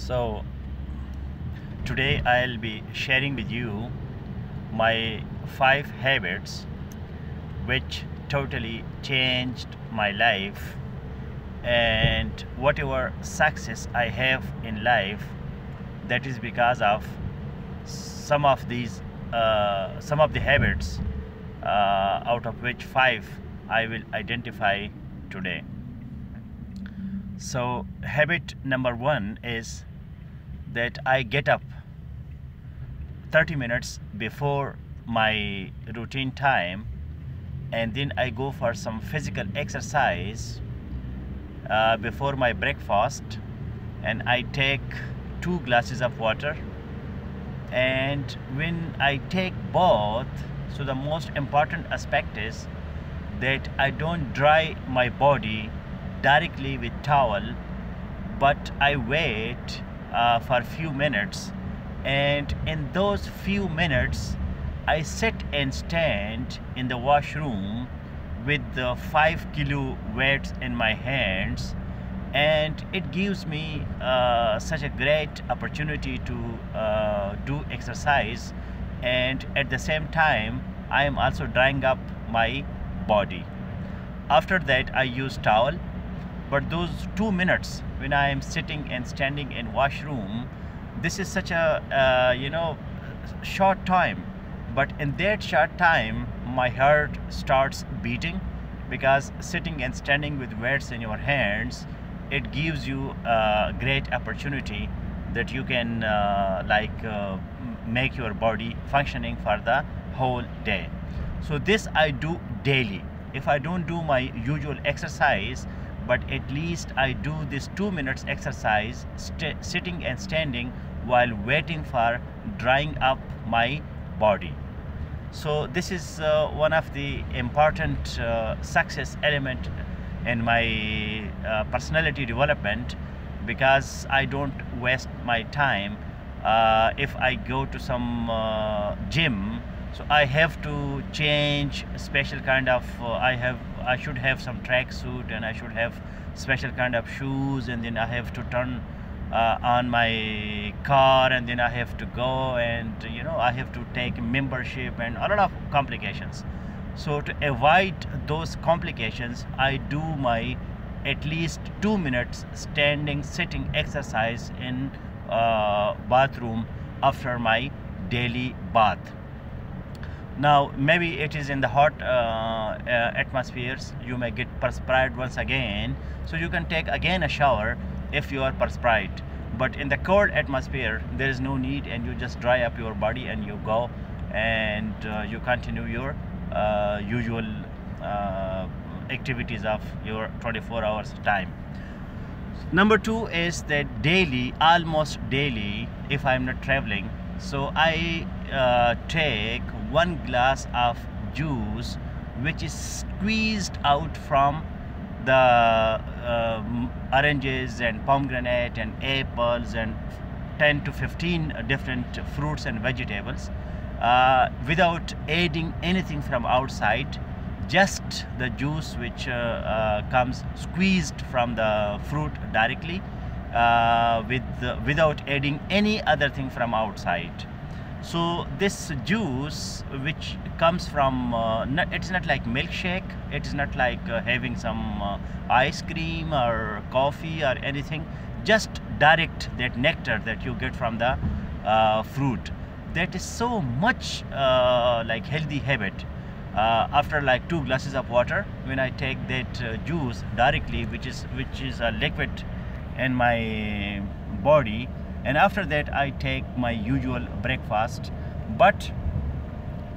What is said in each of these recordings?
So today I'll be sharing with you my 5 habits which totally changed my life, and whatever success I have in life, that is because of some of the habits, out of which 5 I will identify today. So habit number 1 is that I get up 30 minutes before my routine time, and then I go for some physical exercise before my breakfast, and I take 2 glasses of water. And when I take both, so the most important aspect is that I don't dry my body directly with towel, but I wait for a few minutes, and in those few minutes I sit and stand in the washroom with the 5 kilo weights in my hands, and it gives me such a great opportunity to do exercise, and at the same time I am also drying up my body. After that I use towel, but those 2 minutes when I am sitting and standing in washroom, this is such a short time, but in that short time my heart starts beating, because sitting and standing with weights in your hands, it gives you a great opportunity that you can make your body functioning for the whole day. So this I do daily. If I don't do my usual exercise, but at least I do this 2 minutes exercise sitting and standing while waiting for drying up my body. So this is one of the important success element in my personality development, because I don't waste my time. If I go to some gym, so I have to change special kind of I should have some track suit, and I should have special kind of shoes, and then I have to turn on my car, and then I have to go, and I have to take membership and a lot of complications. So to avoid those complications, I do my at least 2 minutes standing sitting exercise in bathroom after my daily bath. Now maybe it is in the hot atmospheres, you may get perspired once again, so you can take again a shower if you are perspired. But in the cold atmosphere there is no need, and you just dry up your body and you go, and you continue your usual activities of your 24 hours time. Number 2 is that daily, almost daily, if I'm not traveling, so I take 1 glass of juice which is squeezed out from the oranges and pomegranate and apples and 10 to 15 different fruits and vegetables, without adding anything from outside, just the juice which comes squeezed from the fruit directly, without adding any other thing from outside. So this juice which comes from it's not like milkshake, it is not like having some ice cream or coffee or anything, just direct that nectar that you get from the fruit. That is so much like healthy habit. After like 2 glasses of water, when I take that juice directly, which is a liquid in my body, and after that I take my usual breakfast, but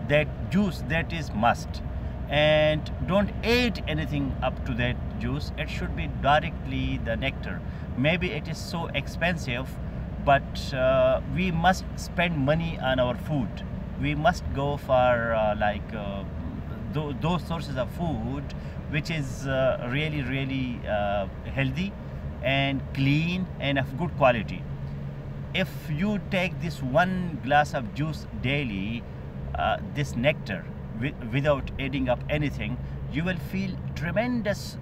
that juice, that is must, and don't add anything up to that juice. It should be directly the nectar. Maybe it is so expensive, but we must spend money on our food. We must go for those sources of food which is really healthy and clean and of good quality. If you take this 1 glass of juice daily, this nectar, without adding up anything, you will feel tremendous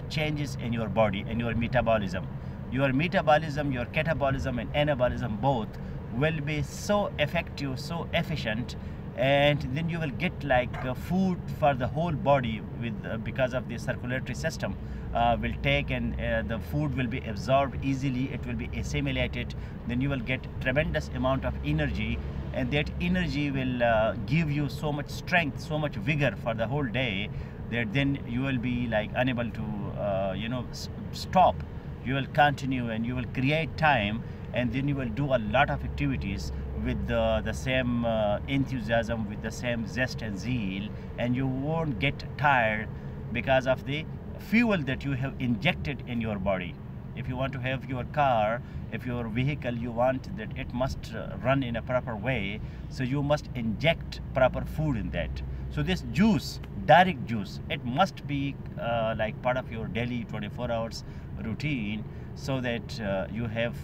changes in your body and your metabolism. your metabolism, your catabolism and anabolism both will be so effective, so efficient, and then you will get like food for the whole body with because of the circulatory system will take, and the food will be absorbed easily, it will be assimilated, then you will get tremendous amount of energy, and that energy will give you so much strength, so much vigor for the whole day, that then you will be like unable to stop. You will continue and you will create time, and then you will do a lot of activities with the same enthusiasm, with the same zest and zeal, and you won't get tired because of the fuel that you have injected in your body. If you want to have your car, if your vehicle, you want that it must run in a proper way, so you must inject proper food in that. So this juice, direct juice, it must be like part of your daily 24 hours routine, so that you have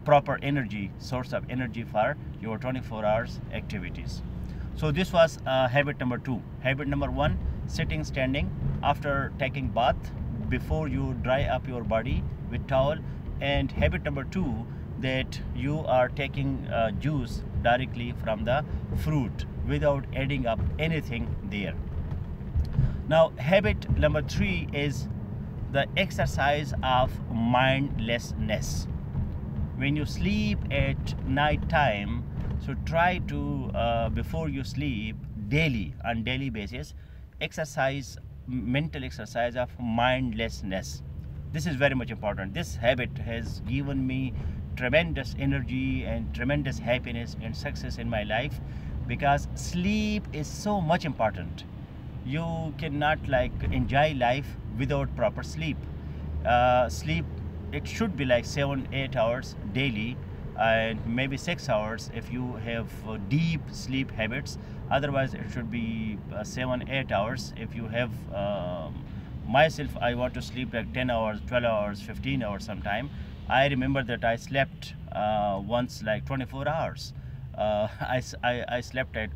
proper energy, source of energy for your 24 hours activities. So this was habit number 2. Habit number 1, sitting, standing after taking bath, before you dry up your body with towel. And habit number 2, that you are taking juice directly from the fruit without adding up anything there. Now habit number 3 is the exercise of mindlessness. When you sleep at night time, so try to before you sleep daily, on daily basis, exercise, mental exercise of mindlessness. This is very much important. This habit has given me tremendous energy and tremendous happiness and success in my life, because sleep is so much important. You cannot like enjoy life without proper sleep. Sleep, it should be like 7-8 hours daily, and maybe 6 hours if you have deep sleep habits. Otherwise it should be 7-8 hours. If you have myself, I want to sleep like 10 hours, 12 hours, 15 hours sometime. I remember that I slept once like 24 hours. I slept at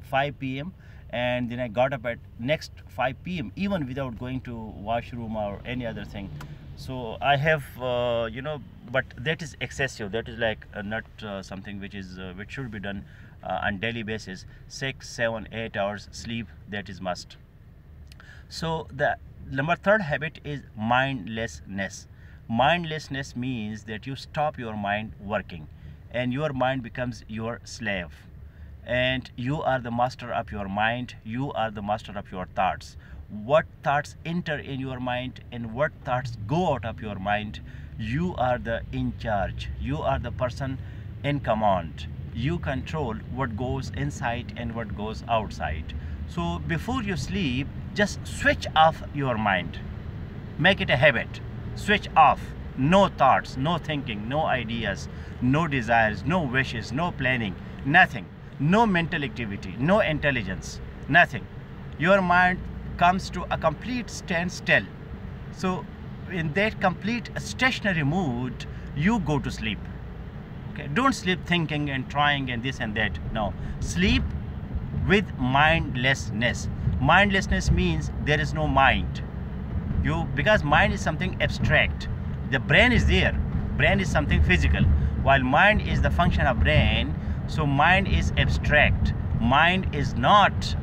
5 p.m. and then I got up at next 5 p.m. even without going to washroom or any other thing. So I have but that is excessive. That is like not something which should be done on daily basis. 6, 7, 8 hours sleep, that is must. So the number 3rd habit is mindlessness. Mindlessness means that you stop your mind working, and your mind becomes your slave, and you are the master of your mind. You are the master of your thoughts. What thoughts enter in your mind and what thoughts go out of your mind, you are the in charge. You are the person in command. You control what goes inside and what goes outside. So before you sleep, just switch off your mind. Make it a habit. Switch off. No thoughts, no thinking, no ideas, no desires, no wishes, no planning, nothing. No mental activity, no intelligence, nothing. Your mind comes to a complete standstill. So in that complete stationary mood, you go to sleep. Okay, don't sleep thinking and trying and this and that. No, sleep with mindlessness. Mindlessness means there is no mind. Because mind is something abstract. The brain is there. Brain is something physical, while mind is the function of brain. So mind is abstract. Mind is not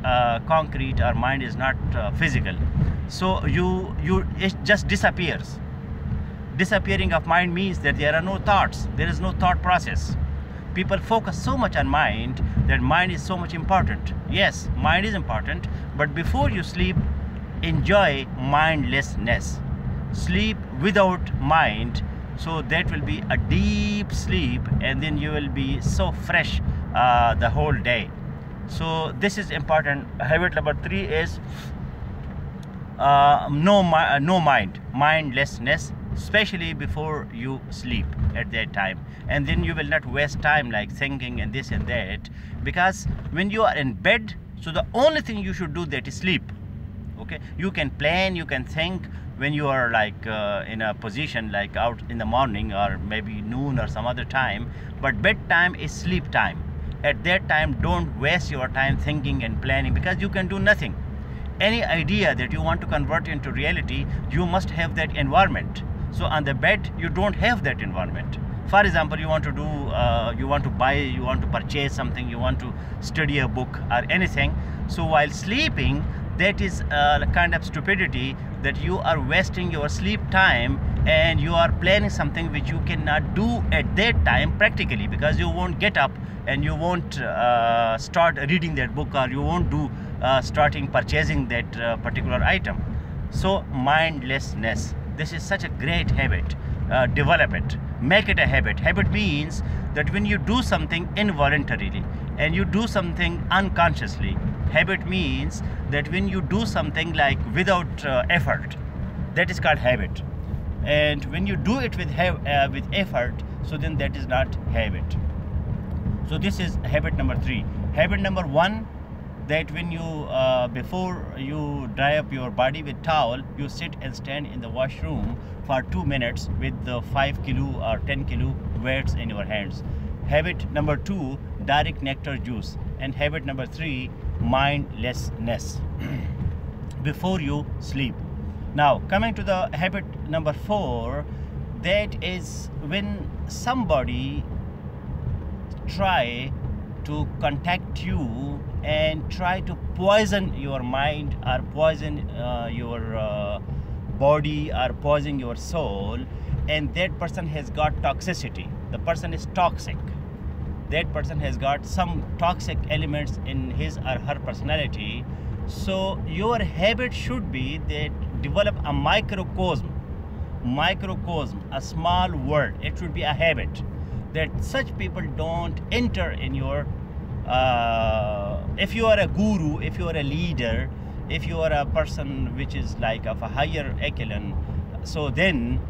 concrete, or mind is not physical. So it just disappears. Disappearing of mind means that there are no thoughts. There is no thought process. People focus so much on mind, that mind is so much important. Yes, mind is important, but before you sleep, enjoy mindlessness. Sleep without mind, so that will be a deep sleep, and then you will be so fresh the whole day. So this is important. Habit number 3 is no mind, mindlessness, especially before you sleep at that time. And then you will not waste time like thinking and this and that, because when you are in bed, so the only thing you should do, that is sleep. Okay, you can plan, you can think when you are like in a position like out in the morning or maybe noon or some other time, but bedtime is sleep time. At that time, don't waste your time thinking and planning, because you can do nothing. any idea that you want to convert into reality, you must have that environment. So on the bed, you don't have that environment. For example, you want to do, you want to buy, you want to purchase something, you want to study a book or anything. So while sleeping, that is a kind of stupidity, that you are wasting your sleep time and you are planning something which you cannot do at that time practically, because you won't get up and you won't start reading that book, or you won't do starting purchasing that particular item. So mindlessness, this is such a great habit. Develop it, make it a habit. Habit means that when you do something involuntarily and you do something unconsciously. Habit means that when you do something like without effort, that is called habit. And when you do it with effort, so then that is not habit. So this is habit number 3. Habit number 1, that when you before you dry up your body with towel, you sit and stand in the washroom for 2 minutes with the 5 kilo or 10 kilo weights in your hands. Habit number 2, direct nectar juice. And habit number 3, mindlessness before you sleep. Now coming to the habit number 4, that is when somebody try to contact you and try to poison your mind or poison your body or poison your soul, and that person has got toxicity, the person is toxic, that person has got some toxic elements in his or her personality. So your habit should be that develop a microcosm, a small world. It should be a habit that such people don't enter in your if you are a guru, if you are a leader, if you are a person which is like of a higher echelon, so then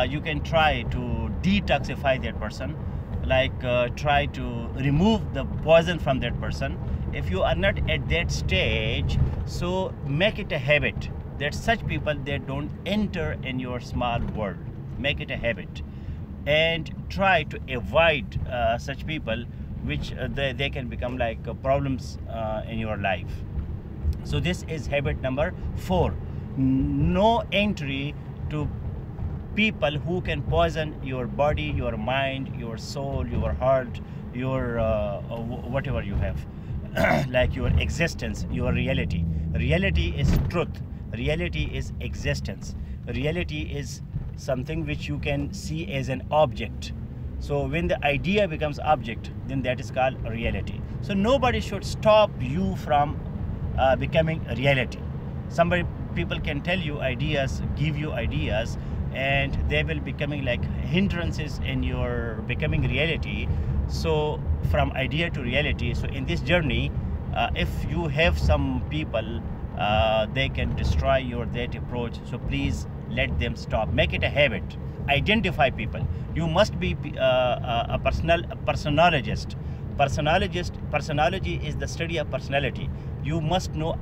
you can try to detoxify that person, like try to remove the poison from that person. If you are not at that stage, so make it a habit that such people, they don't enter in your small world. Make it a habit and try to avoid such people, which they can become like problems in your life. So this is habit number 4. No entry to people who can poison your body, your mind, your soul, your heart, your whatever you have like your existence, your reality. Reality is truth, reality is existence, reality is something which you can see as an object. So when the idea becomes object, then that is called reality. So nobody should stop you from becoming a reality. People can tell you ideas, give you ideas, and they will becoming like hindrances in your becoming reality. So from idea to reality. So in this journey, if you have some people, they can destroy your that approach. So please let them stop. Make it a habit. Identify people. You must be a personologist. Personology is the study of personality. You must know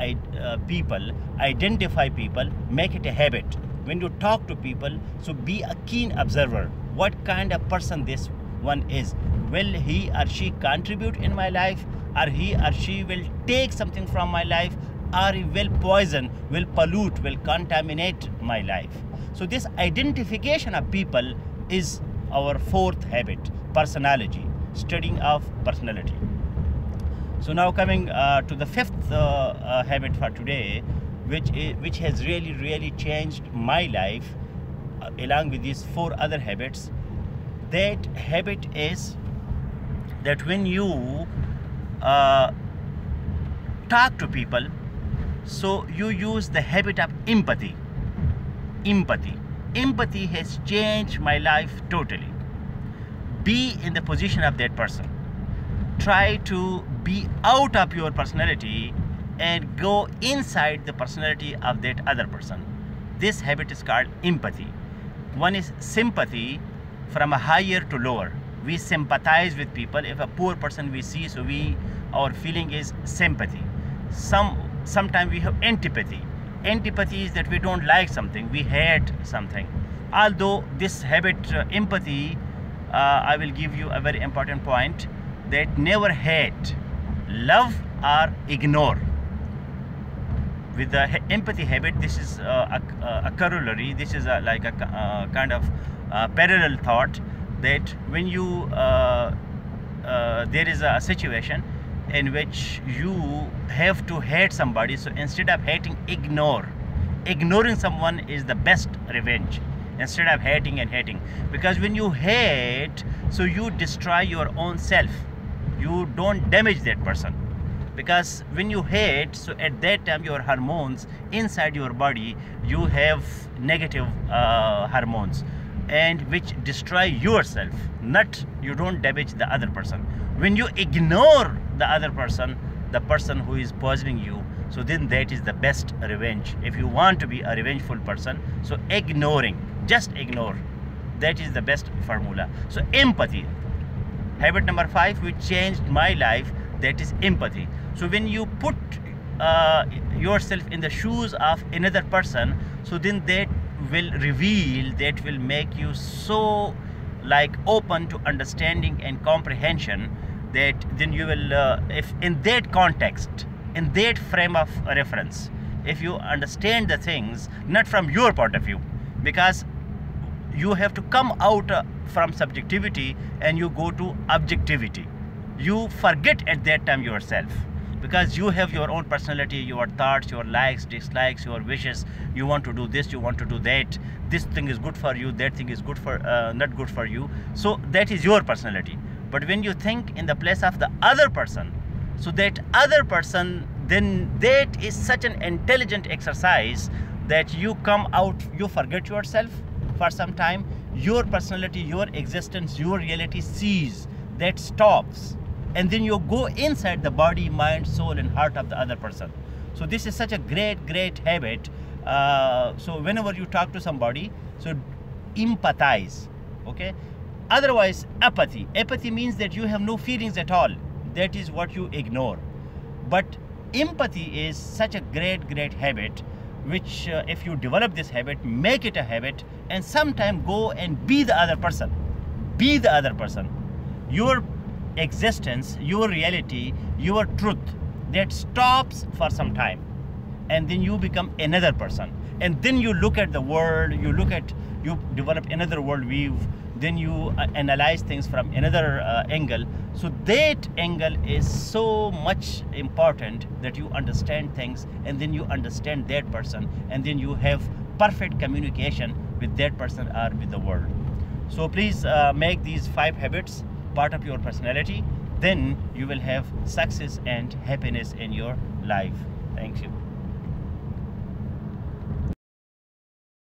people, identify people, make it a habit. When you talk to people, so be a keen observer. What kind of person this one is? Will he or she contribute in my life, or he or she will take something from my life, or he will poison, will pollute, will contaminate my life? So this identification of people is our 4th habit, personology, studying of personality. So now coming to the 5th habit for today, which has really changed my life along with these 4 other habits. That habit is that when you talk to people, so you use the habit of empathy. Empathy has changed my life totally. Be in the position of that person. Try to be out of your personality and go inside the personality of that other person. This habit is called empathy. One is sympathy, from a higher to lower. We sympathize with people. If a poor person we see, so our feeling is sympathy. Sometimes we have antipathy. Antipathy is that we don't like something, we hate something. Although this habit, empathy, I will give you a very important point, that never hate, love or ignore. With the empathy habit, this is a corollary. This is like a kind of parallel thought, that when you there is a situation in which you have to hate somebody, so instead of hating, ignoring someone is the best revenge, instead of hating and hating. Because when you hate, so you destroy your own self, you don't damage that person. Because when you hate, so at that time your hormones inside your body, you have negative hormones, and which destroy yourself, not you don't damage the other person. When you ignore the other person, the person who is poisoning you, so then that is the best revenge. If you want to be a revengeful person, so just ignore, that is the best formula. So empathy, habit number 5, which changed my life, that is empathy. So when you put yourself in the shoes of another person, so then that will make you so like open to understanding and comprehension, that then you will if in that context, in that frame of reference, if you understand the things not from your point of view, because you have to come out from subjectivity and you go to objectivity. You forget at that time yourself, because you have your own personality, your thoughts, your likes, dislikes, your wishes. You want to do this, you want to do that, this thing is good for you, that thing is good for not good for you. So that is your personality. But when you think in the place of the other person, so that other person, then that is such an intelligent exercise that you come out, you forget yourself for some time, your personality, your existence, your reality cease, that stops, and then you go inside the body, mind, soul and heart of the other person. So this is such a great habit. So whenever you talk to somebody, so empathize, okay? Otherwise, apathy means that you have no feelings at all, that is what you ignore. But empathy is such a great habit, which if you develop this habit, make it a habit, and sometime go and be the other person, your existence, your reality, your truth, that stops for some time, and then you become another person, and then you look at the world, you develop another world view, then you analyze things from another angle. So that angle is so much important, that you understand things, and then you understand that person, and then you have perfect communication with that person or with the world. So please make these 5 habits part of your personality, then you will have success and happiness in your life. Thank you.